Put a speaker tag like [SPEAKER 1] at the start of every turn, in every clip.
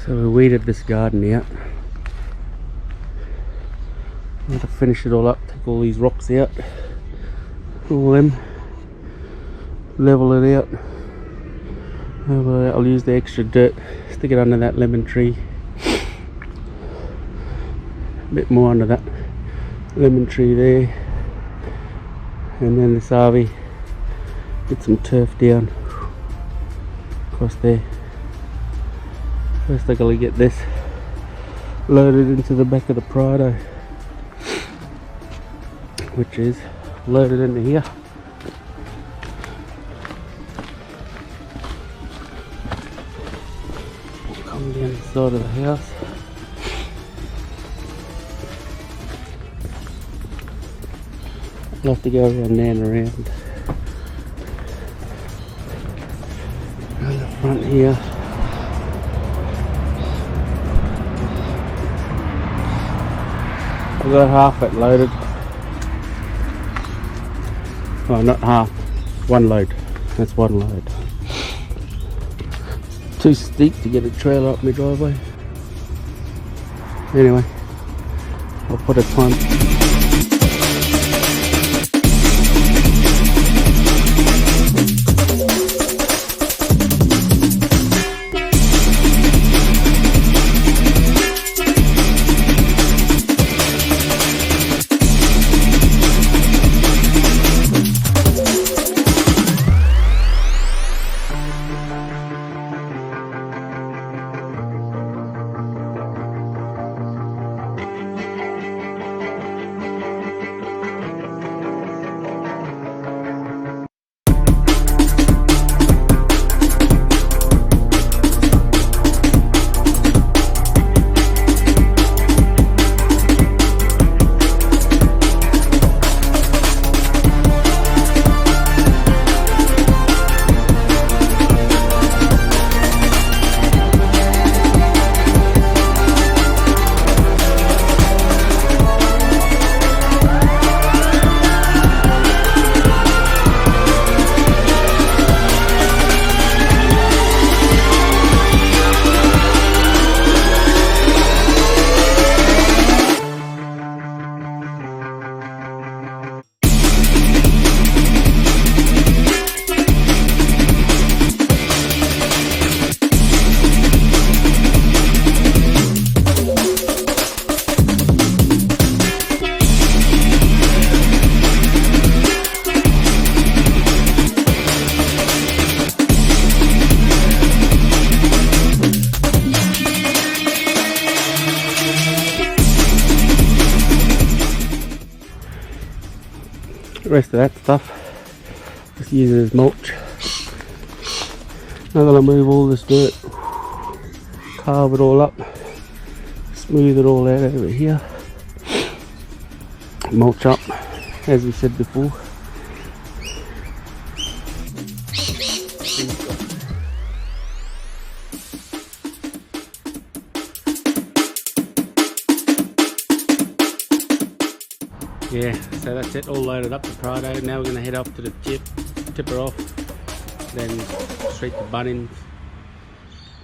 [SPEAKER 1] So we weeded this garden out. I'm going to finish it all up, take all these rocks out, all them, level it out. I'll use the extra dirt, stick it under that lemon tree, a bit more under that lemon tree there, and then this RV, get some turf down across there. First I gotta get this loaded into the back of the Prado, which is loaded into here. Come down the side of the house. I'll have to go around there and around. Around the front here. I've got half it loaded. Oh, not half, one load. That's one load. Too steep to get a trailer up my driveway. Anyway, I'll put a time. The rest of that stuff, just use it as mulch. I'm gonna move all this dirt, carve it all up, smooth it all out over here, mulch up, as we said before. Yeah, so that's it, all loaded up the Prado. Now we're going to head up to the tip her off, then straight to Bunnings,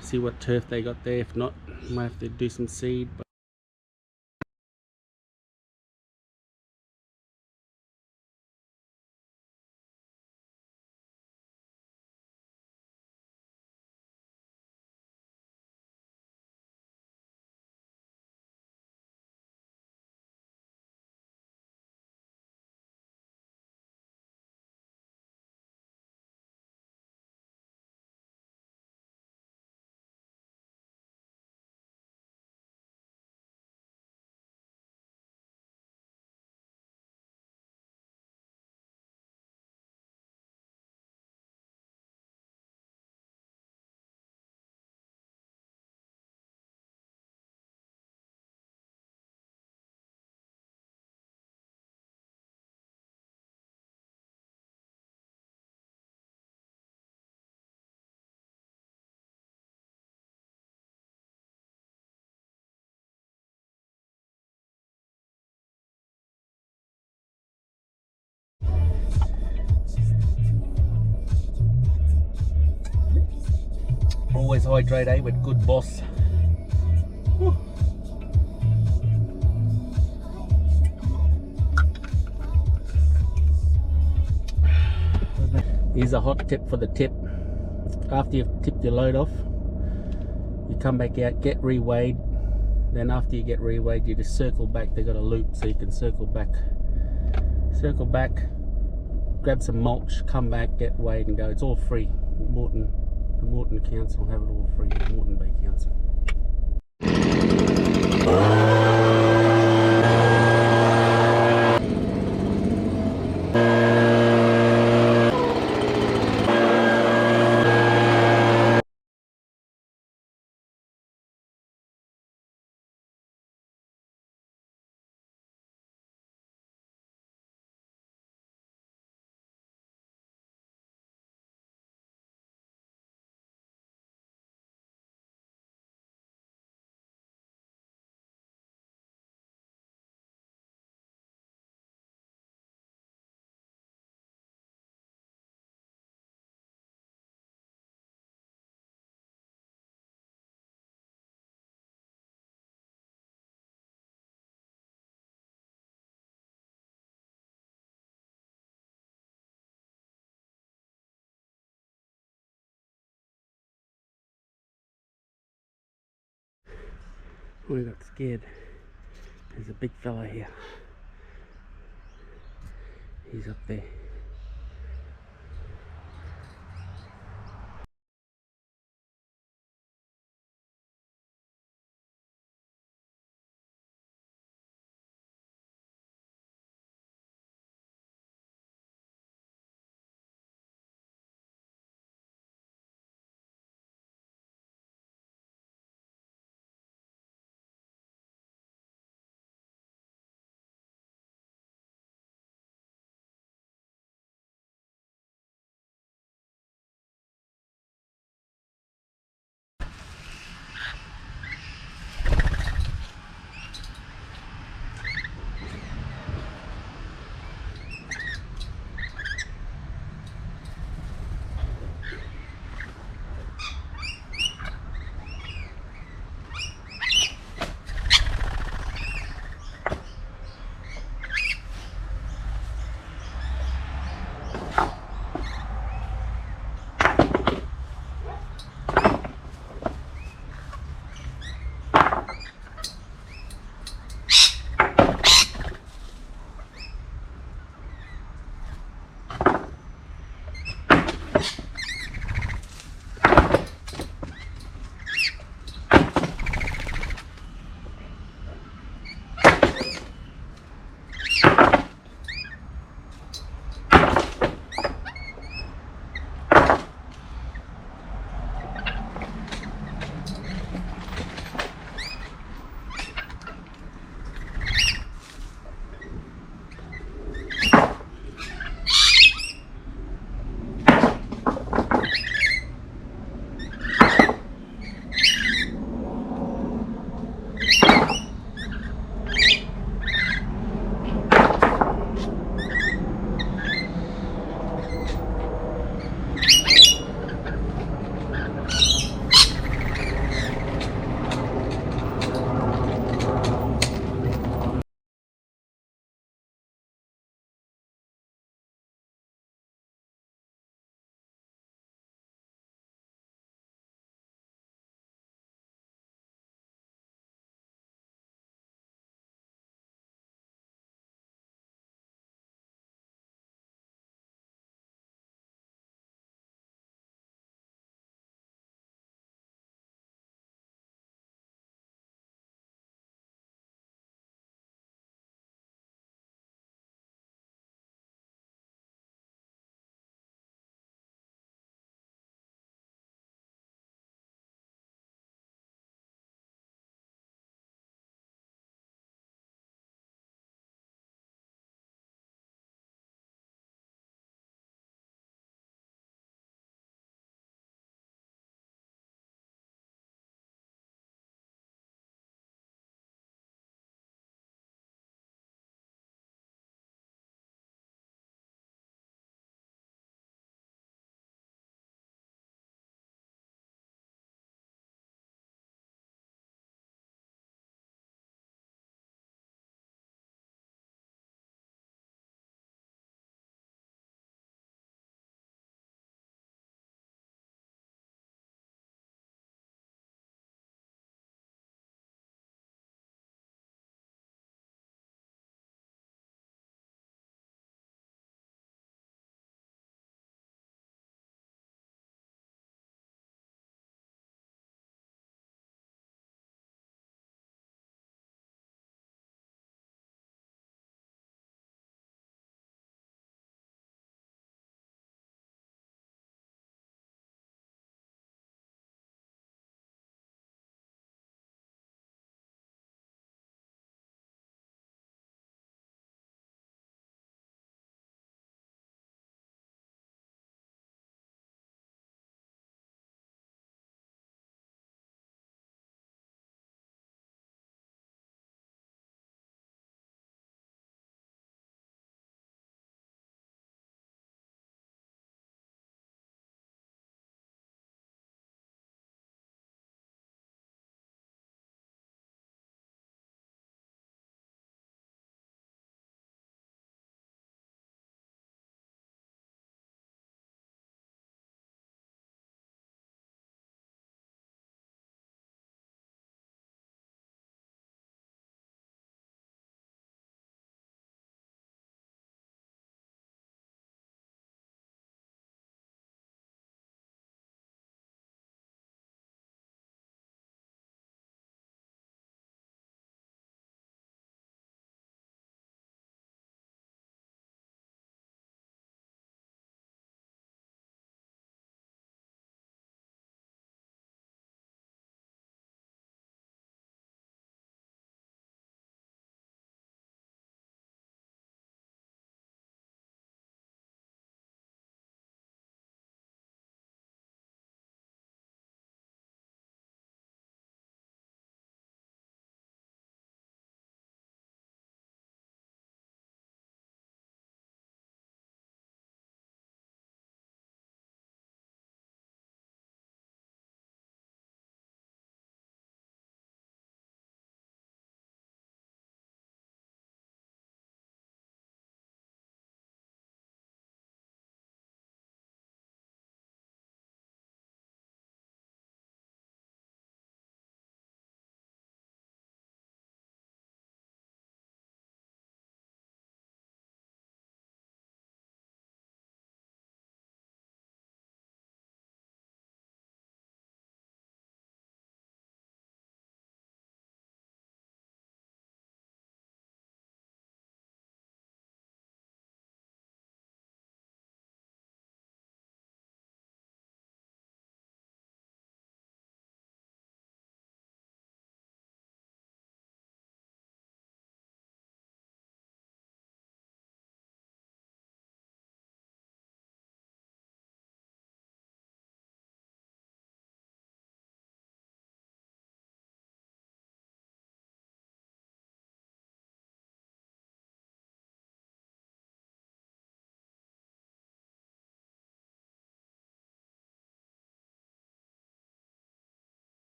[SPEAKER 1] see what turf they got there. If not, might have to do some seed. Always hydrate, with good Boss Here's a hot tip for the tip. After you've tipped your load off, you come back out, get reweighed. Then after you get reweighed, you just circle back. They've got a loop so you can circle back, grab some mulch, come back, get weighed and go. It's all free. The Moreton Council have it all free, the Moreton Bay Council. We got scared. There's a big fella here. He's up there.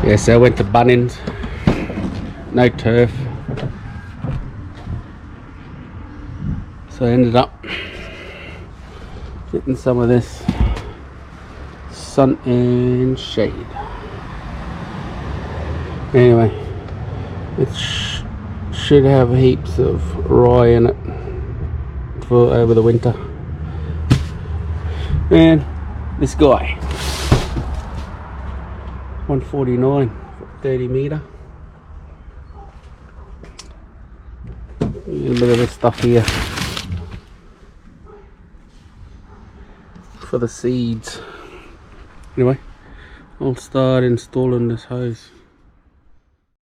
[SPEAKER 1] Yeah, so I went to Bunnings, no turf, so I ended up getting some of this sun and shade. Anyway, it should have heaps of rye in it for over the winter. And this guy, 149 for 30 metre. A little bit of this stuff here for the seeds. Anyway, I'll start installing this hose.